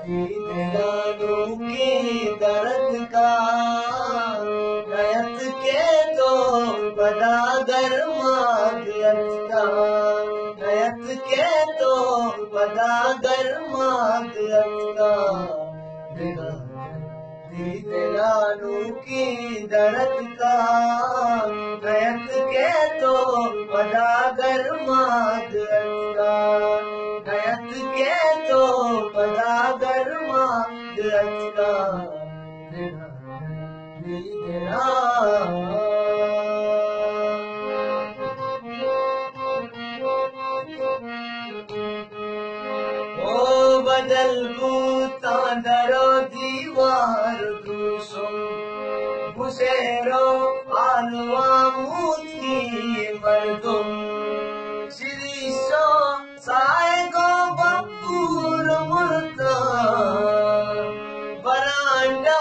दीदारों के दर्द का नयत के तो बदागर मागियत का नयत के तो बदागर मागियत का दीदारों की दर्द का नयत के तो बदागर मागियत का नयत के तो बदागर मागियत का ओ बदल बूता दरो दीवार दूसों बुसेरो आलवा मूती मर्दुम शिरीशो साएगो बब्बूर मुर्ता बरांडा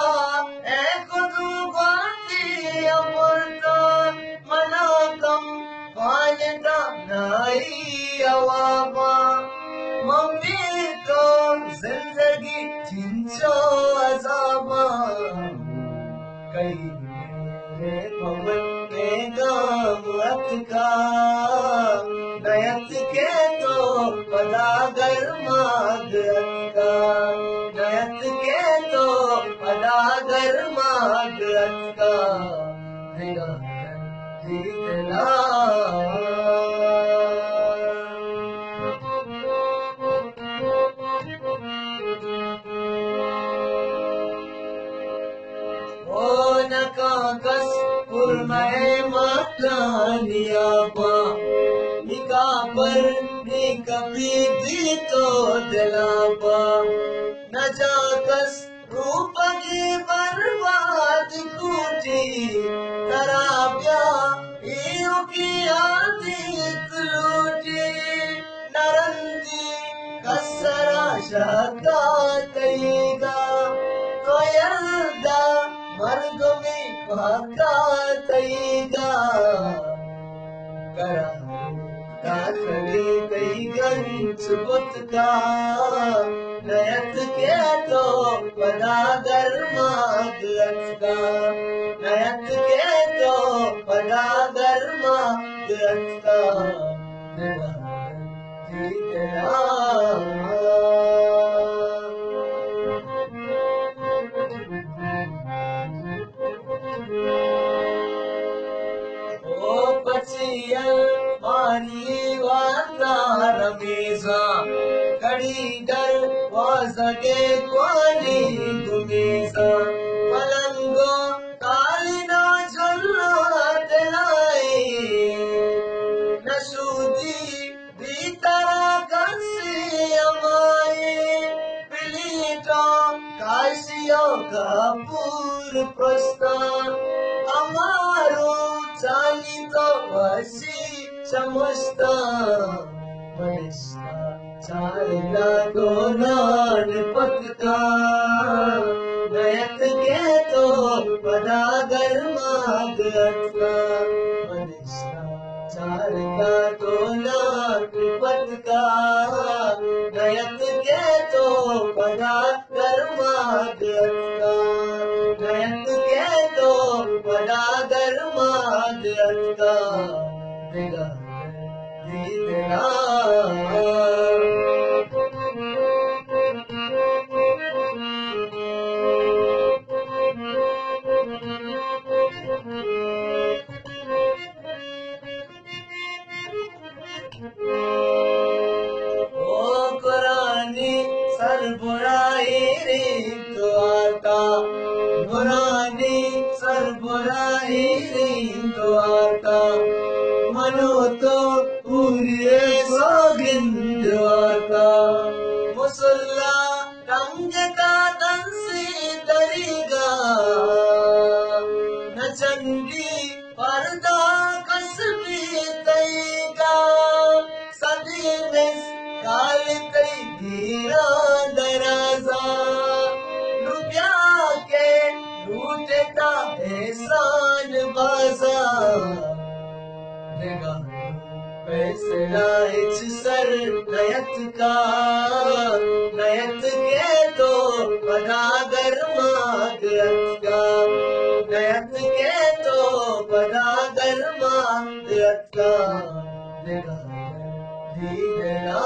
एको दुबाती अमर्ता मनाकम वाजता नाई अवाबा मम्मी तो जिंदगी चिंचो अजाबा कई पवन के गामत का नयत के तो बदागर मागत का नयत के तो बदागर मागत का जीतना कागज पुरमय मकानियाबा निका पर निकबी दी तो दिलाबा न जाकस रूप की बर्बाद कूटी तराब्या इयो की आदि लूटी नरंदी कसरा शका तईगा कोयलदा मर्ग में भागा तईगा करा काकले तईगंच बुत का नयत के तो बदागर मागत का नयत के तो बदागर मागत का मारी वाता रमेशा कड़ी डर वासके क्वाली गुमेशा पलंगो कालिना झुल्ला दिलाई नशूदी भीतरा कंसी अमाए पिलीटा काशियो का पूर प्रस्तान अमारो चाली तो वसी समझता मनिष्ठा चालना को नान पक्का नयत के तो बदागर मागत का मनिष्ठा चालना को नान पक्का नयत के तो बदागर मागत का नयत के तो बदागर मागत का बुराई रे तो आता बुरानी सर बुराई रे तो आता मनो तो पूरी सौगिंद आता मुसल्ला रंग का दंसी दरीगा न चंडी पर्दा कसबी तईगा सदी में काल तई गिरा दराजा रुपया के लूटता एहसान बाजा पैसे लाइच सर नयत का नयत के तो पदा गर्मात अटका नयन के तो पदा गर्मात अटका निगाह दी गया